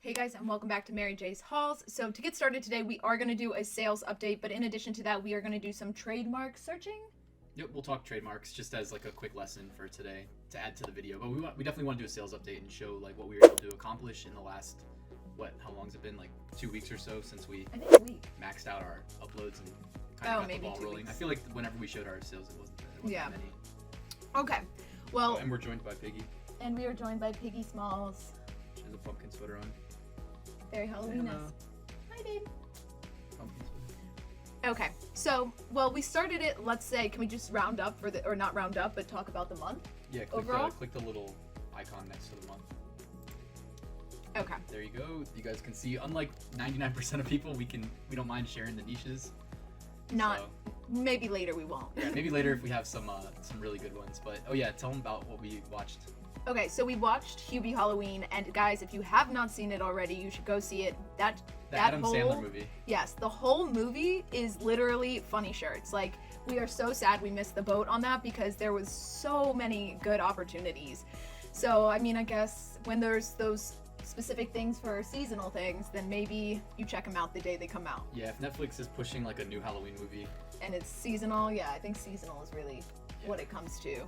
Hey guys, and welcome back to Mary J's Hauls. So to get started today, we are going to do a sales update, but in addition to that, we are going to do some trademark searching. Yep, we'll talk trademarks just as like a quick lesson for today to add to the video. But we definitely want to do a sales update and show like what we were able to accomplish in the last, how long has it been? Like 2 weeks or so since we I think a week. Maxed out our uploads and kind of got the ball rolling. Weeks. I feel like whenever we showed our sales, it wasn't that many. Okay, well. And we're joined by Piggy. And we are joined by Piggy Smalls. She has a pumpkin sweater on. Very Halloween-esque. Hi, babe. Pumpkin sweater. Okay, so, we started it, let's say, can we just round up or not round up, but talk about the month? Yeah, click the little icon next to the month. Okay. There you go. You guys can see, unlike 99% of people, we don't mind sharing the niches. Maybe later we won't. Yeah, maybe later if we have some really good ones. But, oh yeah, tell them about what we watched. Okay, so we watched Hubie Halloween, and guys, if you have not seen it already, you should go see it. The Adam Sandler movie. Yes, the whole movie is literally funny shirts. Like, we are so sad we missed the boat on that because there was so many good opportunities. So, I mean, I guess when there's those specific things for seasonal things, then maybe you check them out the day they come out. Yeah, if Netflix is pushing like a new Halloween movie. And it's seasonal, yeah, I think seasonal is really what it comes to. Yeah.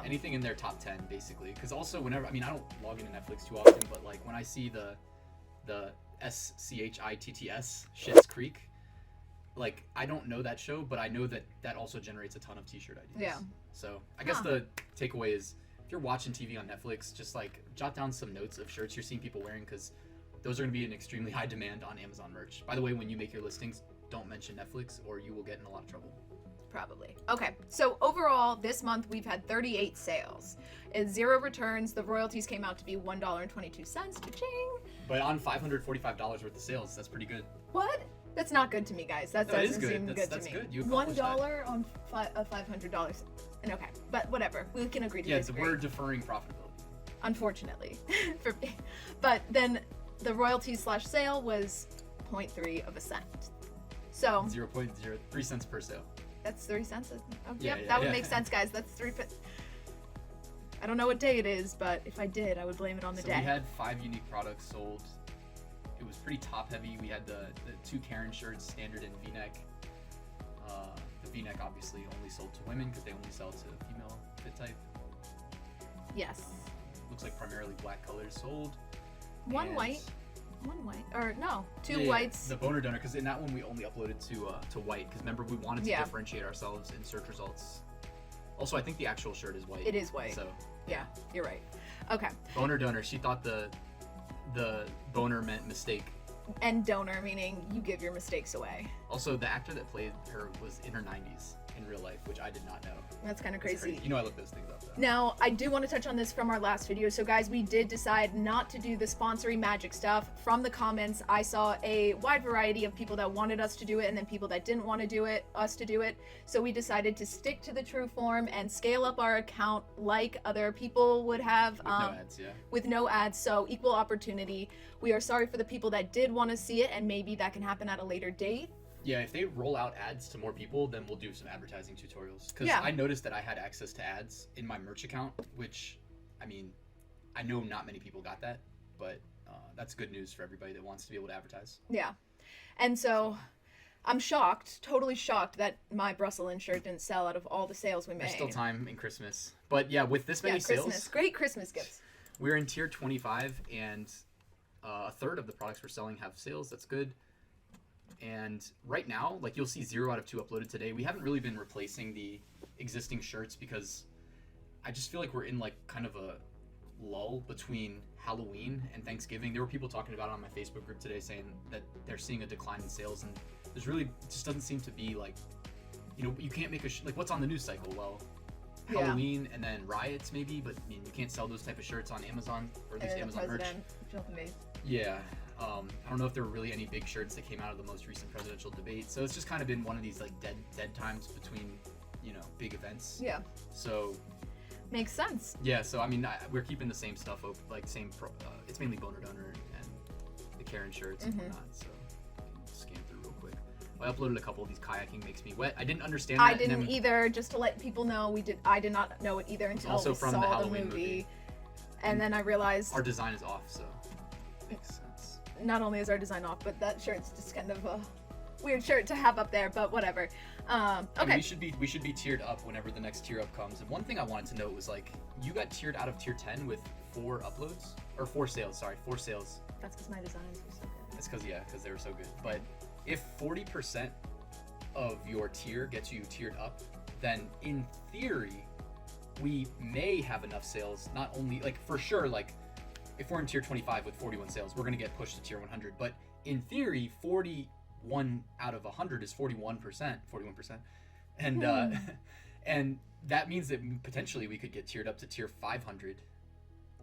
Anything in their top 10, basically. Because also, I don't log into Netflix too often, but like when I see the SCHITTS, Schitt's Creek, like I don't know that show, but I know that also generates a ton of t-shirt ideas. Yeah. So I guess the takeaway is, if you're watching TV on Netflix, just like jot down some notes of shirts you're seeing people wearing, because those are going to be in extremely high demand on Amazon merch. By the way, when you make your listings, don't mention Netflix or you will get in a lot of trouble. Probably. Okay, so overall, this month we've had 38 sales. It's 0 returns. The royalties came out to be $1.22. Cha-ching! But on $545 worth of sales, that's pretty good. What? That's not good to me, guys. That doesn't seem good to me. That's good. You $1 on $500. And okay, but whatever. We can agree to disagree. Yeah, we're deferring profitability. Unfortunately, for me. But then the royalties / sale was 0.3 of a cent. So 0.03 cents per sale. That's 3 cents. Oh, yeah, that would make sense, guys. That's 3. I don't know what day it is, but if I did, I would blame it on the day. We had 5 unique products sold. It was pretty top heavy. We had the 2 Karen shirts, standard and V-neck. The V-neck obviously only sold to women because they only sell to female fit type. Yes. Looks like primarily black colors sold. One white, or no, 2 whites. The boner donor, because in that one we only uploaded to white, because remember we wanted to differentiate ourselves in search results. Also, I think the actual shirt is white. It is white. So yeah, you're right. Okay. Boner donor. She thought the boner meant mistake. And donor meaning you give your mistakes away. Also, the actor that played her was in her 90s in real life, which I did not know. That's kind of crazy. You know I look those things up though. Now, I do want to touch on this from our last video. So guys, we did decide not to do the sponsory magic stuff. From the comments, I saw a wide variety of people that wanted us to do it and then people that didn't want to do it, us to do it. So we decided to stick to the true form and scale up our account like other people would have. With no ads, yeah. With no ads, so equal opportunity. We are sorry for the people that did want to see it, and maybe that can happen at a later date. Yeah, if they roll out ads to more people, then we'll do some advertising tutorials. Because I noticed that I had access to ads in my merch account, which, I mean, I know not many people got that, but that's good news for everybody that wants to be able to advertise. Yeah. And so I'm shocked, totally shocked that my Brussels shirt didn't sell out of all the sales we made. There's still time in Christmas. But yeah, with this many sales. Great Christmas gifts. We're in tier 25, and a third of the products we're selling have sales. That's good. And right now, like you'll see 0 out of 2 uploaded today. We haven't really been replacing the existing shirts because I just feel like we're in like kind of a lull between Halloween and Thanksgiving. There were people talking about it on my Facebook group today saying that they're seeing a decline in sales, and there's really just doesn't seem to be like, you can't make like what's on the news cycle? Well, Halloween and then riots maybe, but I mean you can't sell those type of shirts on Amazon or at least Amazon merch. Yeah. I don't know if there were really any big shirts that came out of the most recent presidential debate. So it's just kind of been one of these like dead times between, big events. Yeah. So makes sense. Yeah. So I mean, we're keeping the same stuff open, like it's mainly boner donor and the Karen shirts and whatnot. So I can scan through real quick. I uploaded a couple of these. Kayaking makes me wet. I didn't understand that. I didn't either. Just to let people know, I did not know it either until also we from saw the Halloween movie. And then I realized our design is off. So Makes sense. Not only is our design off, but that shirt's just kind of a weird shirt to have up there, but whatever. I Okay. mean, we should be tiered up whenever the next tier up comes. And one thing I wanted to note was like you got tiered out of tier 10 with 4 uploads or 4 sales. Sorry, 4 sales. That's because my designs were so good. It's because they were so good. But if 40% of your tier gets you tiered up, then in theory, we may have enough sales. Not only like for sure, like if we're in tier 25 with 41 sales, we're gonna get pushed to tier 100. But in theory, 41 out of 100 is 41%, and and that means that potentially we could get tiered up to tier 500.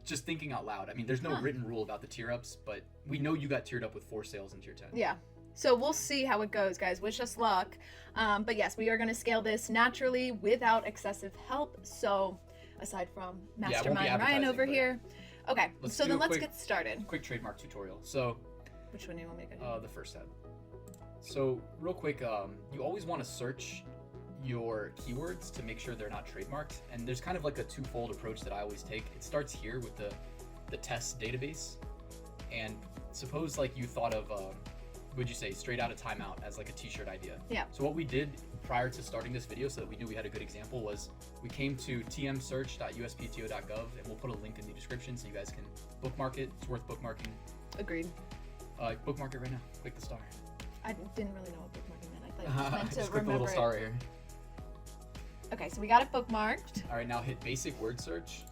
Just thinking out loud. I mean, there's no written rule about the tier ups, but we know you got tiered up with 4 sales in tier 10. Yeah. So we'll see how it goes, guys. Wish us luck. But yes, we are going to scale this naturally without excessive help. So aside from Mastermind Ryan advertising, over but here. Okay, let's so do then a let's quick- get started. Quick trademark tutorial. So Which one do you want me to go to? the first tab. So real quick, you always want to search your keywords to make sure they're not trademarked. And there's kind of like a twofold approach that I always take. It starts here with the test database. And suppose like you thought of, would you say straight out of timeout as like a t-shirt idea? Yeah. So what we did prior to starting this video so that we knew we had a good example was we came to tmsearch.uspto.gov and we'll put a link in the description so you guys can bookmark it. It's worth bookmarking. Agreed. Bookmark it right now. Click the star. I didn't really know what bookmarking meant. I thought you just meant to Just click the remember little star it. right here. Okay, so we got it bookmarked. All right, now hit basic word search,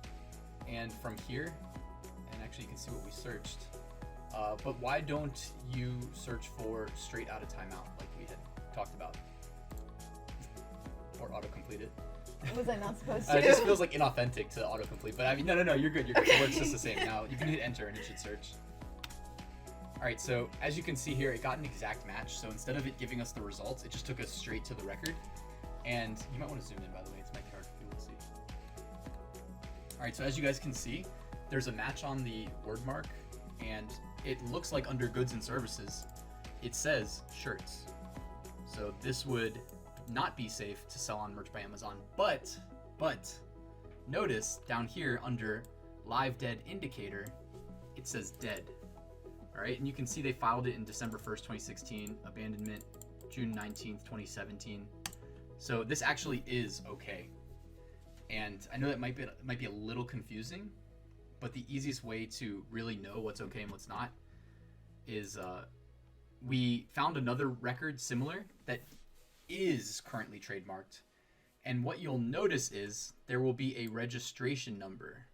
and from here, and actually you can see what we searched. But why don't you search for straight out of timeout like we had talked about, or autocomplete it? Was I not supposed to? It just feels like inauthentic to autocomplete, but I mean, no, you're good. It works just the same. Now you can hit enter and it should search. All right, so as you can see here, it got an exact match. So instead of it giving us the results, it just took us straight to the record. And you might want to zoom in, by the way. It's might be hard for people to see. All right, so as you guys can see, there's a match on the word mark, and it looks like under goods and services, it says shirts. So this would not be safe to sell on Merch by Amazon, but notice down here under live dead indicator, it says dead. All right, and you can see they filed it in December 1st, 2016, abandonment June 19th, 2017. So this actually is okay. And I know that might be a little confusing, but the easiest way to really know what's okay and what's not is we found another record similar that is currently trademarked. And what you'll notice is there will be a registration number.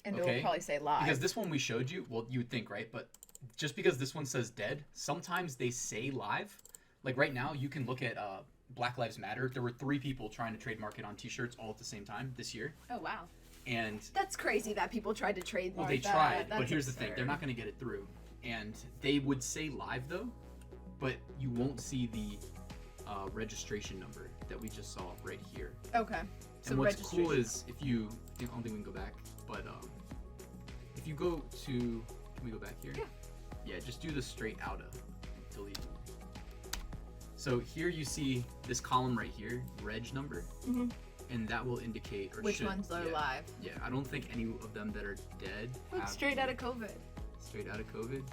And it'll probably say live. Because this one we showed you, well, you would think, right? But just because this one says dead, sometimes they say live. Like right now, you can look at Black Lives Matter. There were 3 people trying to trademark it on t-shirts all at the same time this year. Oh, wow. And That's crazy that people tried to trademark well, they that. tried, but That's here's the thing. absurd. They're not going to get it through. And they would say live, though, but you won't see the registration number that we just saw right here. Okay. So And what's cool registration. is if you, I don't think we can go back, but if you go to, can we go back here? Yeah. Yeah, just do the straight out of delete. So here you see this column right here, reg number, Mhm. and that will indicate or Which should, ones are yeah, live? Yeah, I don't think any of them that are dead Look, have straight out of COVID. straight out of COVID.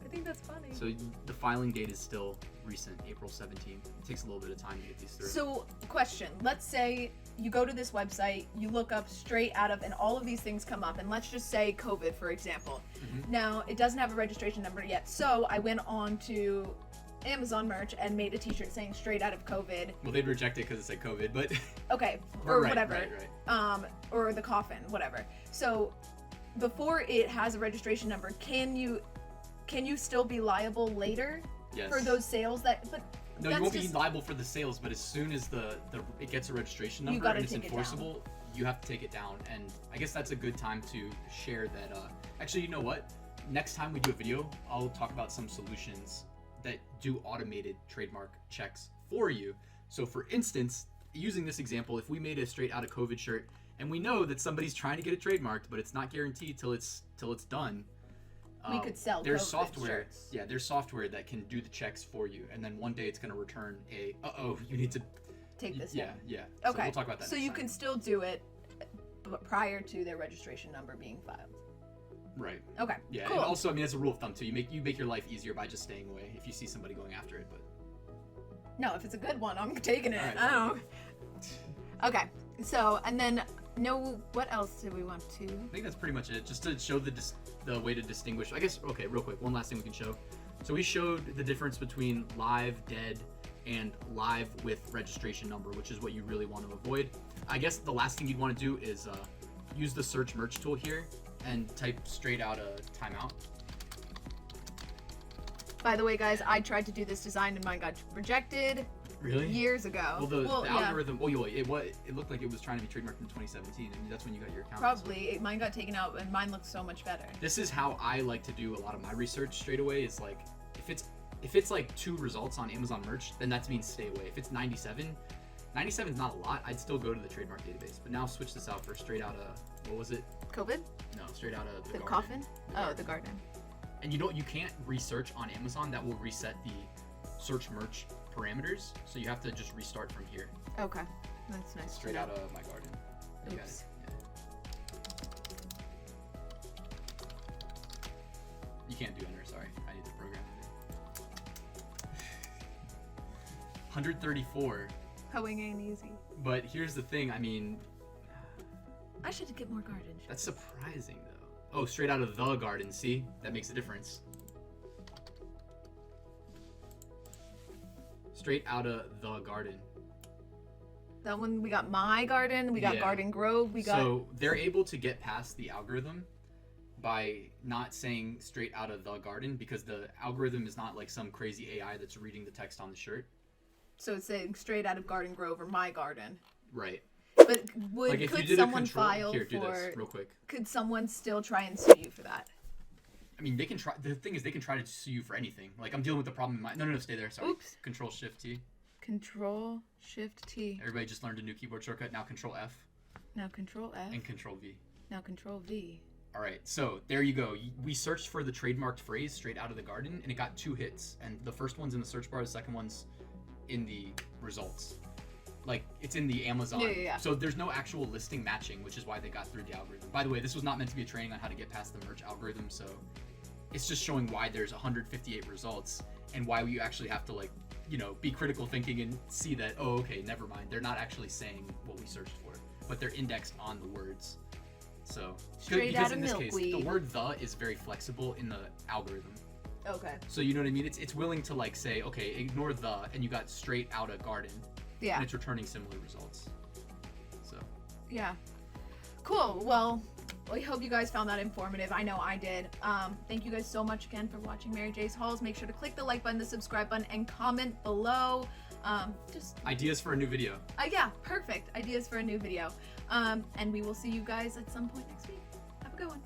I think that's funny. So the filing date is still recent, April 17th. It takes a little bit of time to get these through. So, question. Let's say you go to this website, you look up straight out of, and all of these things come up, and let's just say COVID, for example. Mhm. Now, it doesn't have a registration number yet, so I went on to Amazon merch and made a t-shirt saying straight out of COVID. Well, they'd reject it because it said COVID, but Okay, or right, whatever. Right. Or the coffin, whatever. So, before it has a registration number, can you still be liable later Yes. for those sales that? But No, that's you won't be just, liable for the sales, but as soon as it gets a registration You number gotta and it's take it down. enforceable, you have to take it down. And I guess that's a good time to share that. Actually, you know what? Next time we do a video, I'll talk about some solutions that do automated trademark checks for you. So for instance, using this example, if we made a straight out of COVID shirt and we know that somebody's trying to get it trademarked, but it's not guaranteed till it's done. we could sell There's COVID software. shirts. Yeah, there's software that can do the checks for you, and then one day it's going to return a you need to Take this yeah down. yeah. So Okay. we'll talk about that. So next you time. can still do it, but prior to their registration number being filed. Right. Okay. Yeah. Cool. And also, I mean, it's a rule of thumb too. You make your life easier by just staying away if you see somebody going after it. But No, if it's a good one, I'm taking it. All right, I don't know. Okay. So, and then what else do we want to? I think that's pretty much it. Just to show the way to distinguish. I guess. Okay. Real quick. One last thing we can show. So we showed the difference between live, dead, and live with registration number, which is what you really want to avoid. I guess the last thing you'd want to do is use the search merch tool here and type straight out a timeout. By the way, guys, I tried to do this design and mine got rejected Really? years ago. Well, the yeah, algorithm. Oh, it looked like it was trying to be trademarked in 2017, and that's when you got your account. probably mine got taken out, and mine looks so much better. This is how I like to do a lot of my research straight away. Is like if it's like 2 results on Amazon merch, then that means stay away. If it's 97 is not a lot. I'd still go to the trademark database. But now switch this out for straight out of what was it? COVID? No, straight out of The garden. coffin? The Oh, garden. the garden. And you can't research on Amazon. That will reset the search merch parameters. So you have to just restart from here. Okay, that's nice. Straight out of my garden. You got Oops. it. Yeah. You can't do enter, sorry. I need the program. 134. Hoeing ain't easy. But here's the thing, I mean, I should get more garden. that's surprising though. Oh, straight out of the garden, see? That makes a difference. Straight out of the garden. That one, we got my garden, we got Yeah. Garden Grove, we got. So they're able to get past the algorithm by not saying straight out of the garden because the algorithm is not like some crazy AI that's reading the text on the shirt. So it's saying straight out of Garden Grove or my garden. Right. But Like if you could did someone a control, file here, do for? this real quick. Could someone still try and sue you for that? I mean, they can try. The thing is, they can try to sue you for anything. Like I'm dealing with the problem in my. No, stay there. Sorry. Oops. Control Shift T. Control Shift T. Everybody just learned a new keyboard shortcut. Now Control F Now Control F. and Control V. Now Control V. All right, so there you go. We searched for the trademarked phrase straight out of the garden, and it got 2 hits. And the first one's in the search bar, the second one's in the results. Like, it's in the Amazon. Yeah. So there's no actual listing matching, which is why they got through the algorithm. By the way, this was not meant to be a training on how to get past the merch algorithm, so it's just showing why there's 158 results and why you actually have to, like, you know, be critical thinking and see that, oh, okay, never mind. They're not actually saying what we searched for, but they're indexed on the words. So, Straight because out in of this case, the milkweed. word "the" is very flexible in the algorithm. Okay. So you know what I mean? It's willing to like say, okay, ignore "the," and you got straight out of garden, Yeah. and it's returning similar results. So Yeah. Cool. Well, we hope you guys found that informative. I know I did. Thank you guys so much again for watching Mary J's Hauls. Make sure to click the like button, the subscribe button, and comment below. ideas for a new video. Yeah, perfect. Ideas for a new video. And we will see you guys at some point next week. Have a good one.